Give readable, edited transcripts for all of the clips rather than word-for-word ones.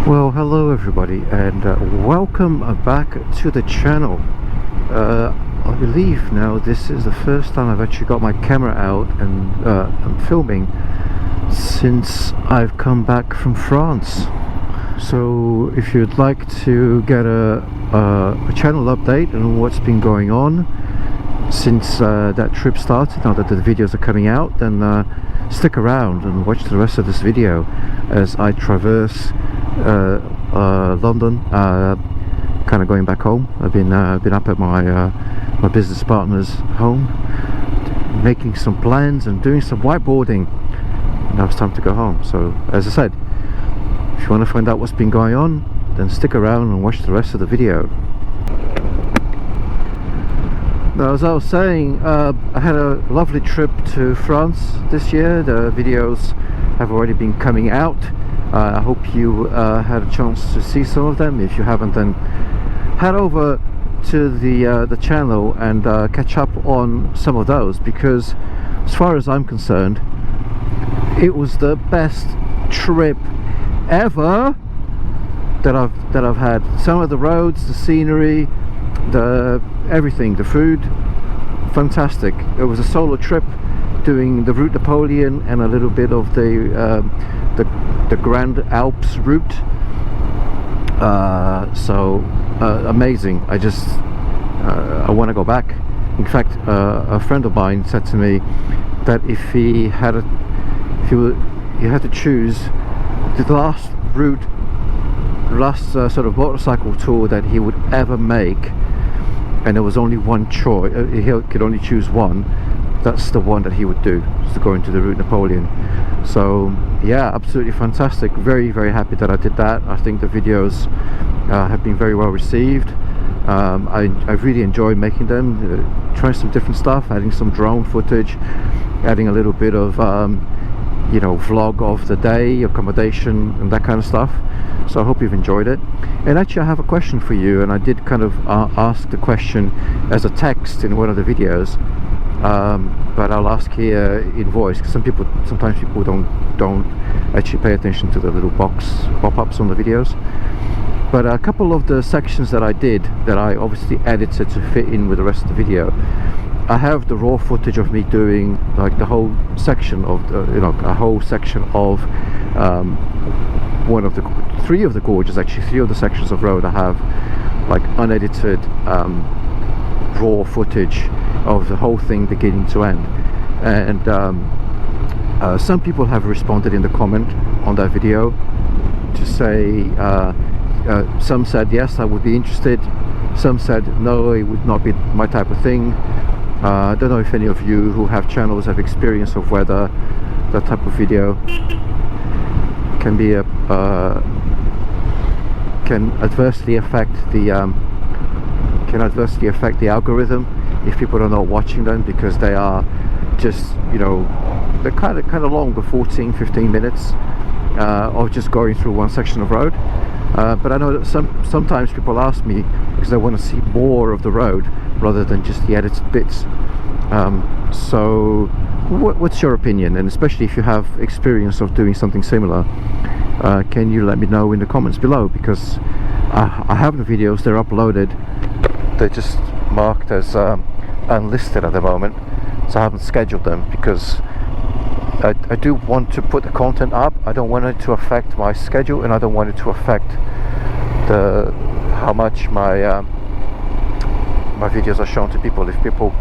Well, hello everybody, and welcome back to the channel. I believe now this is the first time I've actually got my camera out and I'm filming since I've come back from France. So if you'd like to get a channel update on what's been going on since that trip started, now that the videos are coming out, then stick around and watch the rest of this video as I traverse London, kind of going back home. I've been up at my business partner's home, making some plans and doing some whiteboarding. Now it's time to go home. So as I said, if you want to find out what's been going on, then stick around and watch the rest of the video. Now, as I was saying, I had a lovely trip to France this year. The videos have already been coming out. I hope you had a chance to see some of them. If you haven't, then head over to the channel and catch up on some of those, because as far as I'm concerned, it was the best trip ever that I've had. Some of the roads, the scenery, everything, the food, fantastic. It was a solo trip, doing the Route Napoleon and a little bit of the Grand Alps route. Amazing. I want to go back. In fact, a friend of mine said to me that if he had to choose the last sort of motorcycle tour that he would ever make, and there was only one choice, he could only choose one, that's the one that he would do, is to go into the Route Napoleon. So yeah, absolutely fantastic. Very, very happy that I did that. I think the videos have been very well received. I really enjoyed making them, trying some different stuff, adding some drone footage, adding a little bit of you know, vlog of the day, accommodation and that kind of stuff. So I hope you've enjoyed it. And actually I have a question for you, and I did kind of ask the question as a text in one of the videos, but I'll ask here in voice, because sometimes people don't actually pay attention to the little box pop-ups on the videos. But a couple of the sections that I did, that I obviously edited to fit in with the rest of the video, I have the raw footage of me doing like the whole section of a whole section of three of the gorges, actually 3 of the sections of road. I have like unedited raw footage of the whole thing beginning to end. And some people have responded in the comment on that video to say, some said yes, I would be interested, some said no, it would not be my type of thing. I don't know if any of you who have channels have experience of whether that type of video can be can adversely affect the algorithm if people are not watching them, because they are just, you know, they're kind of long, the 14-15 minutes of just going through one section of road. But I know that sometimes people ask me because they want to see more of the road rather than just the edited bits. So what's your opinion? And especially if you have experience of doing something similar, can you let me know in the comments below? Because I have the videos, they're uploaded, they're just marked as unlisted at the moment, so I haven't scheduled them, because I do want to put the content up. I don't want it to affect my schedule, and I don't want it to affect how much my my videos are shown to people. If people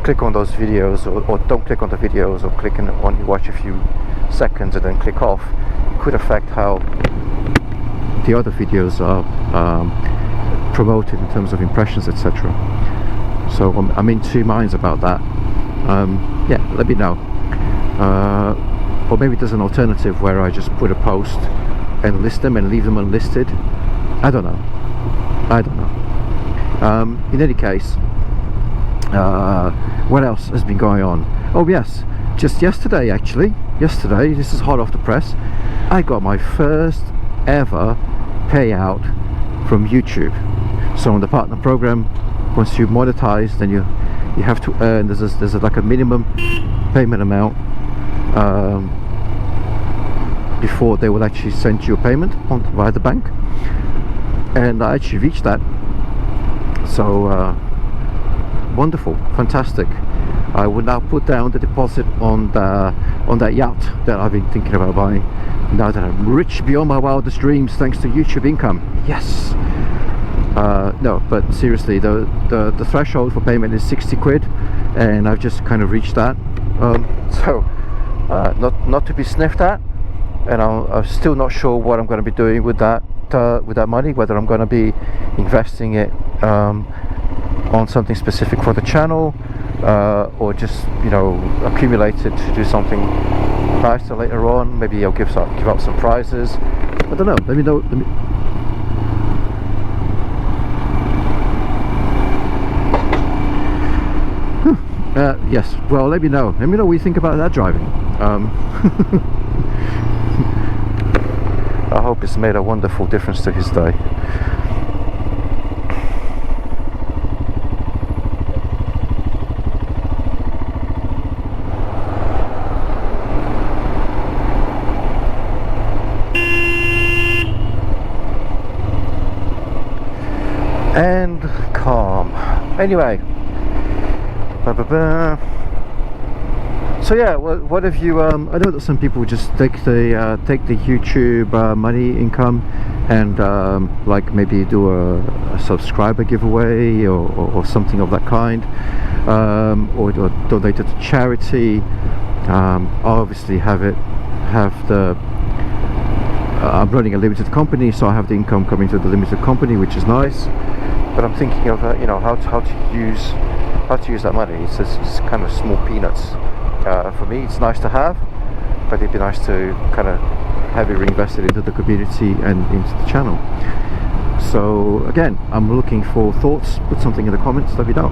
click on those videos or don't click on the videos, or click and only watch a few seconds and then click off, it could affect how the other videos are promoted in terms of impressions, etc. So I'm in two minds about that. Yeah, let me know. Or maybe there's an alternative where I just put a post and list them and leave them unlisted. I don't know. In any case, what else has been going on? Oh yes, just yesterday, this is hot off the press, I got my first ever payout from YouTube. So on the partner program, once you monetize, then you have to earn, there's like a minimum payment amount before they will actually send you a payment via the bank, and I actually reached that. So wonderful, fantastic. I will now put down the deposit on that yacht that I've been thinking about buying, now that I'm rich beyond my wildest dreams thanks to YouTube income. Yes. No, but seriously, the threshold for payment is 60 quid, and I've just kind of reached that. So not to be sniffed at, and I'm still not sure what I'm going to be doing with that money, whether I'm going to be investing it on something specific for the channel, or just, you know, accumulate it to do something nicer later on. Maybe I'll give out some prizes. I don't know. Let me know. Yes. Well, let me know. Let me know what you think about that driving. I hope it's made a wonderful difference to his day. And calm. Anyway, so yeah, what have you? I know that some people just take the YouTube money income and like maybe do a subscriber giveaway or something of that kind, or donate it to charity. I obviously have the. I'm running a limited company, so I have the income coming to the limited company, which is nice. But I'm thinking of you know, how to use that money. It's kind of small peanuts for me. It's nice to have, but it'd be nice to kind of have it reinvested into the community and into the channel. So again, I'm looking for thoughts. Put something in the comments, let me know.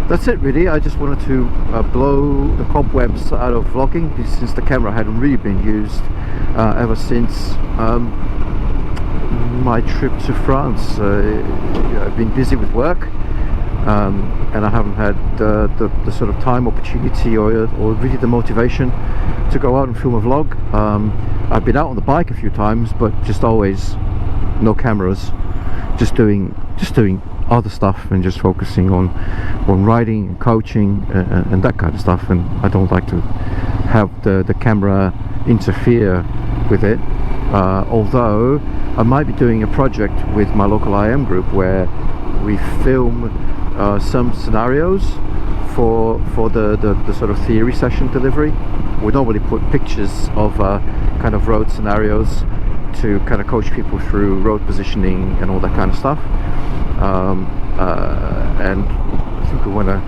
That's it really. I just wanted to blow the cobwebs out of vlogging, since the camera hadn't really been used ever since my trip to France. I've been busy with work, and I haven't had the sort of time, opportunity, or really the motivation to go out and film a vlog. I've been out on the bike a few times, but just always no cameras, just doing other stuff and just focusing on riding and coaching and that kind of stuff. And I don't like to have the camera interfere with it, although I might be doing a project with my local IM group where we film some scenarios for the sort of theory session delivery. We normally put pictures of kind of road scenarios to kind of coach people through road positioning and all that kind of stuff. And I think we want to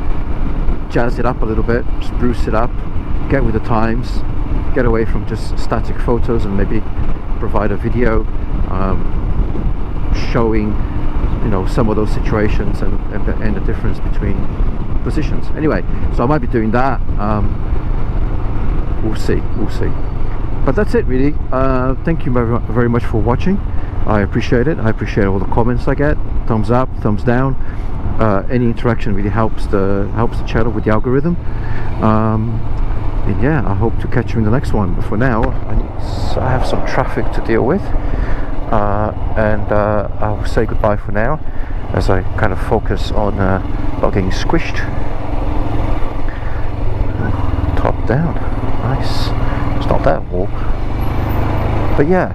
jazz it up a little bit, spruce it up, get with the times, get away from just static photos, and maybe provide a video showing, you know, some of those situations and the difference between positions. Anyway, so I might be doing that. We'll see. But that's it really. Thank you very much for watching. I appreciate it. I appreciate all the comments I get. Thumbs up, thumbs down. Any interaction really helps the channel with the algorithm. And yeah, I hope to catch you in the next one. But for now, I have some traffic to deal with, and I'll say goodbye for now as I kind of focus on not getting squished. Top down, nice. It's not that warm, but yeah.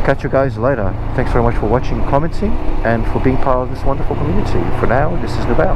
Catch you guys later. Thanks very much for watching, commenting, and for being part of this wonderful community. For now, this is NooBiker.